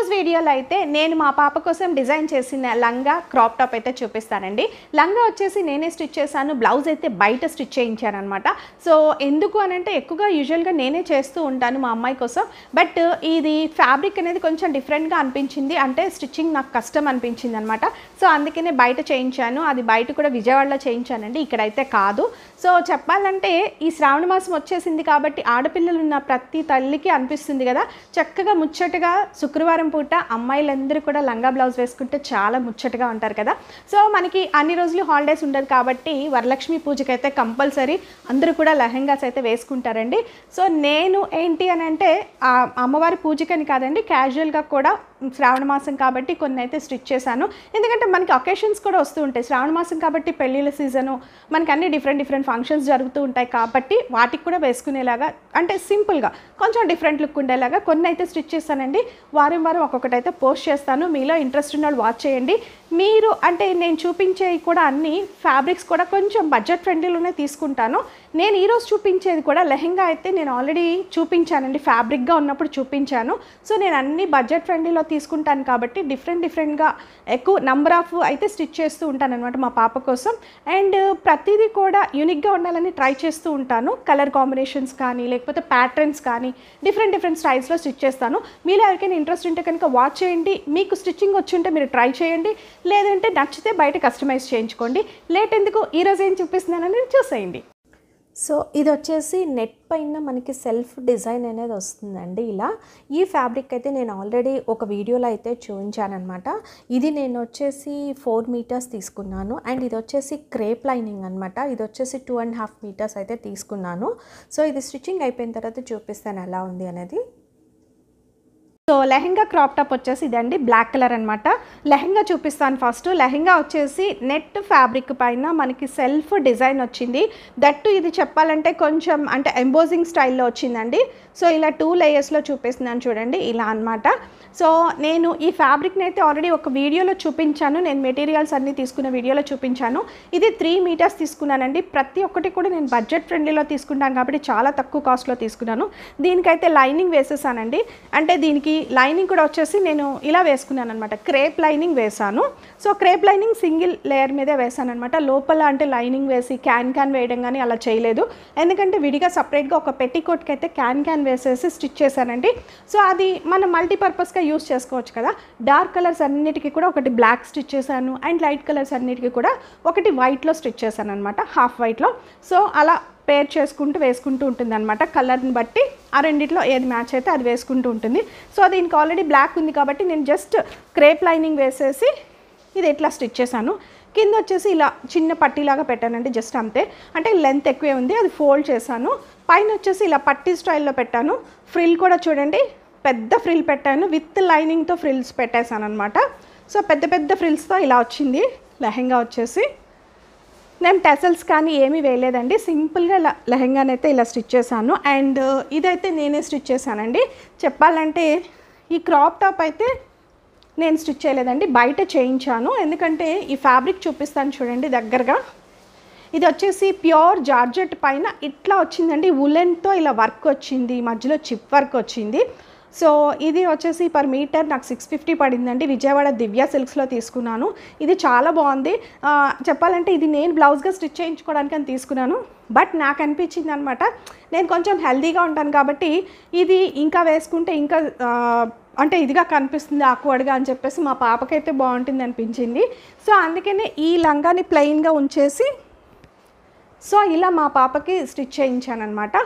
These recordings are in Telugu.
ఈరోజు వీడియోలో అయితే నేను మా పాప కోసం డిజైన్ చేసిన లంగా క్రాప్ టాప్ అయితే చూపిస్తానండి. లంగా వచ్చేసి నేనే స్టిచ్ చేశాను, బ్లౌజ్ అయితే బయట స్టిచ్ చేయించాను అనమాట. సో ఎందుకు అని అంటే ఎక్కువగా యూజువల్గా నేనే చేస్తూ ఉంటాను మా అమ్మాయి కోసం. బట్ ఇది ఫ్యాబ్రిక్ అనేది కొంచెం డిఫరెంట్గా అనిపించింది, అంటే స్టిచ్చింగ్ నాకు కష్టం అనిపించింది అనమాట. సో అందుకనే బయట చేయించాను. అది బయట కూడా విజయవాడలో చేయించానండి, ఇక్కడైతే కాదు. సో చెప్పాలంటే ఈ శ్రావణ మాసం వచ్చేసింది కాబట్టి ఆడపిల్లలు ఉన్న ప్రతి తల్లికి అనిపిస్తుంది కదా, చక్కగా ముచ్చటగా శుక్రవారం పూట అమ్మాయిలందరూ కూడా లంగా బ్లౌజ్ వేసుకుంటే చాలా ముచ్చటగా ఉంటారు కదా. సో మనకి అన్ని రోజులు హాలిడేస్ ఉండదు కాబట్టి వరలక్ష్మి పూజకి అయితే కంపల్సరీ అందరూ కూడా లెహెంగాస్ అయితే వేసుకుంటారండి. సో నేను ఏంటి అని అంటే అమ్మవారి పూజకని కాదండి, క్యాజువల్గా కూడా శ్రావణ మాసం కాబట్టి కొన్ని అయితే స్టిచ్ చేశాను. ఎందుకంటే మనకి ఒకేషన్స్ కూడా వస్తూ ఉంటాయి. శ్రావణ మాసం కాబట్టి పెళ్ళిళ్ళ సీజను, మనకి అన్ని డిఫరెంట్ ఫంక్షన్స్ జరుగుతూ ఉంటాయి కాబట్టి వాటికి కూడా వేసుకునేలాగా, అంటే సింపుల్గా కొంచెం డిఫరెంట్ లుక్ ఉండేలాగా కొన్ని అయితే స్టిచ్ చేస్తానండి. వారం ఒక్కొక్కటి అయితే పోస్ట్ చేస్తాను. మీలో ఇంట్రెస్ట్ ఉన్న వాళ్ళు వాచ్ చేయండి. మీరు అంటే నేను చూపించేవి కూడా అన్ని ఫ్యాబ్రిక్స్ కూడా కొంచెం బడ్జెట్ ఫ్రెండ్లీలోనే తీసుకుంటాను. నేను ఈరోజు చూపించేది కూడా లెహెంగా అయితే నేను ఆల్రెడీ చూపించానండి, ఫ్యాబ్రిక్గా ఉన్నప్పుడు చూపించాను. సో నేను అన్ని బడ్జెట్ ఫ్రెండ్లీలో తీసుకుంటాను కాబట్టి డిఫరెంట్గా ఎక్కువ నంబర్ ఆఫ్ అయితే స్టిచ్ చేస్తూ ఉంటాను అనమాట మా పాప కోసం. అండ్ ప్రతిదీ కూడా యూనిక్గా ఉండాలని ట్రై చేస్తూ ఉంటాను. కలర్ కాంబినేషన్స్ కానీ లేకపోతే ప్యాటర్న్స్ కానీ డిఫరెంట్ స్టైల్స్లో స్టిచ్ చేస్తాను. మీరు ఎవరికైనా ఇంట్రెస్ట్ ఉంటే కనుక వాచ్ చేయండి. మీకు స్టిచ్చింగ్ వచ్చి ఉంటే మీరు ట్రై చేయండి, లేదంటే నచ్చితే బయట కస్టమైజ్ చేయించుకోండి. లేట్ ఎందుకు, ఈరోజు ఏం చూపిస్తున్నానని చూసేయండి. సో ఇది వచ్చేసి నెట్ పైన మనకి సెల్ఫ్ డిజైన్ అనేది వస్తుందండి. ఇలా ఈ ఫ్యాబ్రిక్ అయితే నేను ఆల్రెడీ ఒక వీడియోలో అయితే చూపించానమాట. ఇది నేను వచ్చేసి 4 మీటర్స్ తీసుకున్నాను. అండ్ ఇది వచ్చేసి క్రేప్ లైనింగ్ అనమాట. ఇది వచ్చేసి 2.5 మీటర్స్ అయితే తీసుకున్నాను. సో ఇది స్టిచ్చింగ్ అయిపోయిన తర్వాత చూపిస్తాను ఎలా ఉంది అనేది. సో లెహెంగా క్రాప్ టాప్ వచ్చేసి ఇదండి, బ్లాక్ కలర్ అనమాట. లెహెంగా చూపిస్తాను ఫస్ట్. లెహెంగా వచ్చేసి నెట్ ఫ్యాబ్రిక్ పైన మనకి సెల్ఫ్ డిజైన్ వచ్చింది. దట్టు ఇది చెప్పాలంటే కొంచెం అంటే ఎంబోజింగ్ స్టైల్లో వచ్చిందండి. సో ఇలా 2 లేయర్స్లో చూపిస్తున్నాను చూడండి, ఇలా అనమాట. సో నేను ఈ ఫ్యాబ్రిక్ని అయితే ఆల్రెడీ ఒక వీడియోలో చూపించాను, నేను మెటీరియల్స్ అన్నీ తీసుకున్న వీడియోలో చూపించాను. ఇది 3 మీటర్స్ తీసుకున్నానండి. ప్రతి ఒక్కటి కూడా నేను బడ్జెట్ ఫ్రెండ్లీలో తీసుకుంటాను కాబట్టి చాలా తక్కువ కాస్ట్లో తీసుకున్నాను. దీనికైతే లైనింగ్ వేసేసానండి. అంటే దీనికి లైనింగ్ కూడా వచ్చేసి నేను ఇలా వేసుకున్నాను అనమాట, క్రేప్ లైనింగ్ వేసాను. So crepe lining single layer మీదే వేసాను అనమాట. లోపల అంటే లైనింగ్ వేసి క్యాన్ వేయడం కానీ అలా చేయలేదు. ఎందుకంటే విడిగా సపరేట్గా ఒక పెట్టికోట్కి అయితే క్యాన్ వేసేసి స్టిచ్ చేశానండి. సో అది మనం మల్టీపర్పస్గా యూస్ చేసుకోవచ్చు కదా. డార్క్ కలర్స్ అన్నిటికీ కూడా ఒకటి బ్లాక్ స్టిచ్ చేశాను, అండ్ లైట్ కలర్స్ అన్నిటికీ కూడా ఒకటి వైట్లో స్టిచ్ చేశాను అనమాట, హాఫ్ వైట్లో. సో అలా పేర్ చేసుకుంటూ వేసుకుంటూ ఉంటుంది అనమాట. కలర్ని బట్టి ఆ రెండిట్లో ఏది మ్యాచ్ అయితే అది వేసుకుంటూ ఉంటుంది. సో దీనికి ఆల్రెడీ బ్లాక్ ఉంది కాబట్టి నేను జస్ట్ క్రేప్ లైనింగ్ వేసేసి ఇది ఇట్లా స్టిచ్ చేశాను. కింద వచ్చేసి ఇలా చిన్న పట్టీలాగా పెట్టానండి, జస్ట్ అంతే. అంటే లెంత్ ఎక్కువే ఉంది, అది ఫోల్డ్ చేశాను. పైన వచ్చేసి ఇలా పట్టీ స్టైల్లో పెట్టాను. ఫ్రిల్ కూడా చూడండి, పెద్ద ఫ్రిల్ పెట్టాను, విత్ లైనింగ్తో ఫ్రిల్స్ పెట్టేశాను అనమాట. సో పెద్ద ఫ్రిల్స్తో ఇలా వచ్చింది లెహెంగా వచ్చేసి. నేను టెసల్స్ కానీ ఏమీ వేయలేదండి, సింపుల్గా లెహెంగానైతే ఇలా స్టిచ్ చేశాను. అండ్ ఇదైతే నేనే స్టిచ్ చేశానండి. చెప్పాలంటే ఈ క్రాప్ టాప్ అయితే నేను స్టిచ్ చేయలేదండి, బయట చేయించాను. ఎందుకంటే ఈ ఫ్యాబ్రిక్ చూపిస్తాను చూడండి దగ్గరగా. ఇది వచ్చేసి ప్యూర్ జార్జెట్ పైన ఇట్లా వచ్చిందండి, ఉలెన్తో ఇలా వర్క్ వచ్చింది, మధ్యలో చిప్ వర్క్ వచ్చింది. సో ఇది వచ్చేసి పర్ మీటర్ నాకు 650 పడిందండి. విజయవాడ దివ్య సిల్క్స్లో తీసుకున్నాను. ఇది చాలా బాగుంది. చెప్పాలంటే ఇది నేను బ్లౌజ్గా స్టిచ్ చేయించుకోవడానికి అని తీసుకున్నాను. బట్ నాకు అనిపించింది అనమాట, నేను కొంచెం హెల్తీగా ఉంటాను కాబట్టి ఇది ఇంకా వేసుకుంటే ఇంకా అంటే ఇదిగా కనిపిస్తుంది ఆక్వర్డ్గా అని చెప్పేసి మా పాపకైతే బాగుంటుంది అనిపించింది. సో అందుకనే ఈ లంగాని ప్లెయిన్గా ఉంచేసి సో ఇలా మా పాపకి స్టిచ్ చేయించాను అనమాట.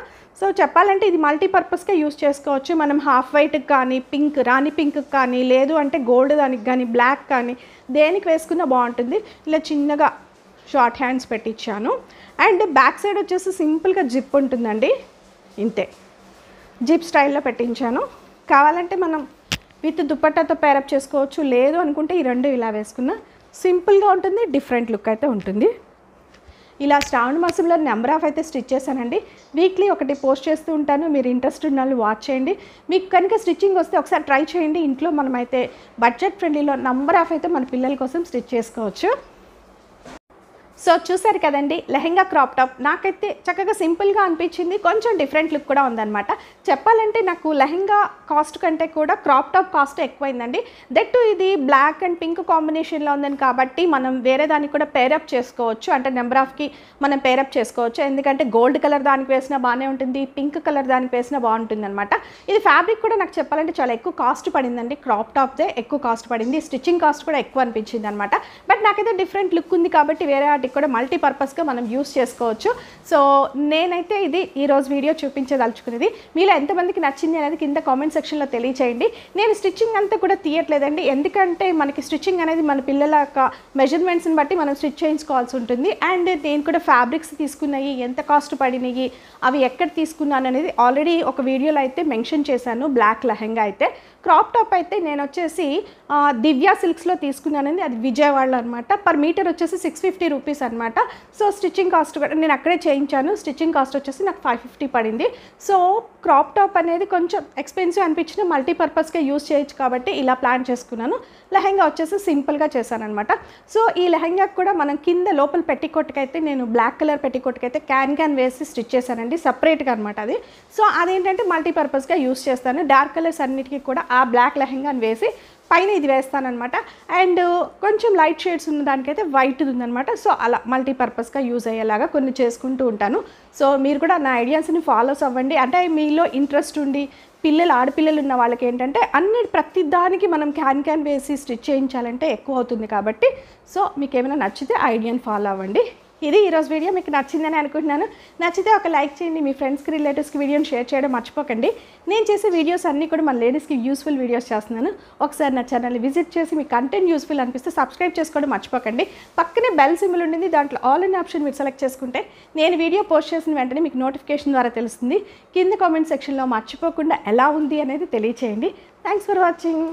సో చెప్పాలంటే ఇది మల్టీపర్పస్గా యూస్ చేసుకోవచ్చు. మనం హాఫ్ వైట్కి కానీ, పింక్ రాణి పింక్కి కానీ, లేదు అంటే గోల్డ్ దానికి కానీ, బ్లాక్ కానీ దేనికి వేసుకున్నా బాగుంటుంది. ఇలా చిన్నగా షార్ట్ హ్యాండ్స్ పెట్టించాను. అండ్ బ్యాక్ సైడ్ వచ్చేసి సింపుల్గా జిప్ ఉంటుందండి, ఇంతే జిప్ స్టైల్లో పెట్టించాను. కావాలంటే మనం విత్ దుపట్టాతో పేరప్ చేసుకోవచ్చు, లేదు అనుకుంటే ఈ రెండు ఇలా వేసుకున్నా సింపుల్గా ఉంటుంది, డిఫరెంట్ లుక్ అయితే ఉంటుంది. ఇలా శ్రావణ మాసంలో నెంబర్ ఆఫ్ అయితే స్టిచ్ చేశానండి. వీక్లీ ఒకటి పోస్ట్ చేస్తూ ఉంటాను, మీరు ఇంట్రెస్ట్ ఉన్న వాళ్ళు వాచ్ చేయండి. మీకు కనుక స్టిచ్చింగ్ వస్తే ఒకసారి ట్రై చేయండి. ఇంట్లో మనమైతే బడ్జెట్ ఫ్రెండ్లీలో నెంబర్ ఆఫ్ అయితే మన పిల్లల కోసం స్టిచ్ చేసుకోవచ్చు. సో చూసారు కదండి లెహెంగా క్రాప్ టాప్. నాకైతే చక్కగా సింపుల్గా అనిపించింది, కొంచెం డిఫరెంట్ లుక్ కూడా ఉందన్నమాట. చెప్పాలంటే నాకు లెహెంగా కాస్ట్ కంటే కూడా క్రాప్ టాప్ కాస్ట్ ఎక్కువైందండి. దట్ ఇది బ్లాక్ అండ్ పింక్ కాంబినేషన్లో ఉందని కాబట్టి మనం వేరే దానికి కూడా పేరప్ చేసుకోవచ్చు, అంటే నెంబర్ ఆఫ్కి మనం పేరప్ చేసుకోవచ్చు. ఎందుకంటే గోల్డ్ కలర్ దానికి వేసినా బాగానే ఉంటుంది, పింక్ కలర్ దానికి వేసినా బాగుంటుంది అనమాట. ఇది ఫ్యాబ్రిక్ కూడా నాకు చెప్పాలంటే చాలా ఎక్కువ కాస్ట్ పడిందండి. క్రాప్ టాప్దే ఎక్కువ కాస్ట్ పడింది, స్టిచ్చింగ్ కాస్ట్ కూడా ఎక్కువ అనిపించింది అనమాట. బట్ నాకైతే డిఫరెంట్ లుక్ ఉంది కాబట్టి వేరే వాటికి కూడా మల్టీపర్పస్గా మనం యూస్ చేసుకోవచ్చు. సో నేనైతే ఇది ఈరోజు వీడియో చూపించదలుచుకునేది. మీలో ఎంతమందికి నచ్చింది అనేది కింద కామెంట్ సెక్షన్లో తెలియచేయండి. నేను స్టిచ్చింగ్ అంతా కూడా తీయట్లేదండి, ఎందుకంటే మనకి స్టిచ్చింగ్ అనేది మన పిల్లల యొక్క మెజర్మెంట్స్ని బట్టి మనం స్టిచ్ చేయించుకోవాల్సి ఉంటుంది. అండ్ నేను కూడా ఫ్యాబ్రిక్స్ తీసుకున్నాయి, ఎంత కాస్ట్ పడినాయి, అవి ఎక్కడ తీసుకున్నాను అనేది ఆల్రెడీ ఒక వీడియోలో అయితే మెన్షన్ చేశాను. బ్లాక్ లెహెంగా అయితే, క్రాప్ టాప్ అయితే నేను వచ్చేసి దివ్య సిల్క్స్లో తీసుకున్నానండి, అది విజయవాడలో అనమాట. పర్ మీటర్ వచ్చేసి 650 రూపీస్ అనమాట. సో స్టిచ్చింగ్ కాస్ట్ కూడా నేను అక్కడే చేయించాను, స్టిచ్చింగ్ కాస్ట్ వచ్చేసి నాకు 550 పడింది. సో క్రాప్ టాప్ అనేది కొంచెం ఎక్స్పెన్సివ్ అనిపించిన, మల్టీపర్పస్గా యూస్ చేయొచ్చు కాబట్టి ఇలా ప్లాన్ చేసుకున్నాను. లెహెంగా వచ్చేసి సింపుల్గా చేశాను అనమాట. సో ఈ లెహెంగాకి కూడా మనం కింద లోపల పెట్టికోట్కి అయితే నేను బ్లాక్ కలర్ పెట్టికోట్కి అయితే క్యాన్ వేసి స్టిచ్ చేశానండి, సపరేట్గా అనమాట అది. సో అదేంటంటే మల్టీపర్పస్గా యూస్ చేస్తాను. డార్క్ కలర్స్ అన్నిటికీ కూడా ఆ బ్లాక్ లెహెంగాని వేసి పైన ఇది వేస్తానమాట. అండ్ కొంచెం లైట్ షేడ్స్ ఉన్న దానికైతే వైట్ ఉందనమాట. సో అలా మల్టీపర్పస్గా యూజ్ అయ్యేలాగా కొన్ని చేసుకుంటూ ఉంటాను. సో మీరు కూడా నా ఐడియాస్ని ఫాలోస్ అవ్వండి. అంటే మీలో ఇంట్రెస్ట్ ఉండి ఆడపిల్లలు ఉన్న వాళ్ళకి ఏంటంటే ప్రతి దానికి మనం క్యాన్ వేసి స్టిచ్ చేయించాలంటే ఎక్కువ అవుతుంది కాబట్టి, సో మీకు ఏమైనా నచ్చితే ఐడియాని ఫాలో అవ్వండి. ఇది ఈరోజు వీడియో మీకు నచ్చిందని అనుకుంటున్నాను. నచ్చితే ఒక లైక్ చేయండి, మీ ఫ్రెండ్స్కి రిలేటివ్స్కి వీడియోని షేర్ చేయడం మర్చిపోకండి. నేను చేసే వీడియోస్ అన్నీ కూడా మన లేడీస్కి యూస్ఫుల్ వీడియోస్ చేస్తున్నాను. ఒకసారి నా ఛానల్ని విజిట్ చేసి మీ కంటెంట్ యూస్ఫుల్ అనిపిస్తే సబ్స్క్రైబ్ చేసుకోవడం మర్చిపోకండి. పక్కనే బెల్ సింబల్ ఉంటుంది, దాంట్లో ఆల్ అనే ఆప్షన్ మీరు సెలెక్ట్ చేసుకుంటే నేను వీడియో పోస్ట్ చేసిన వెంటనే మీకు నోటిఫికేషన్ ద్వారా తెలుస్తుంది. కింద కామెంట్ సెక్షన్లో మర్చిపోకుండా ఎలా ఉంది అనేది తెలియచేయండి. Thanks for watching.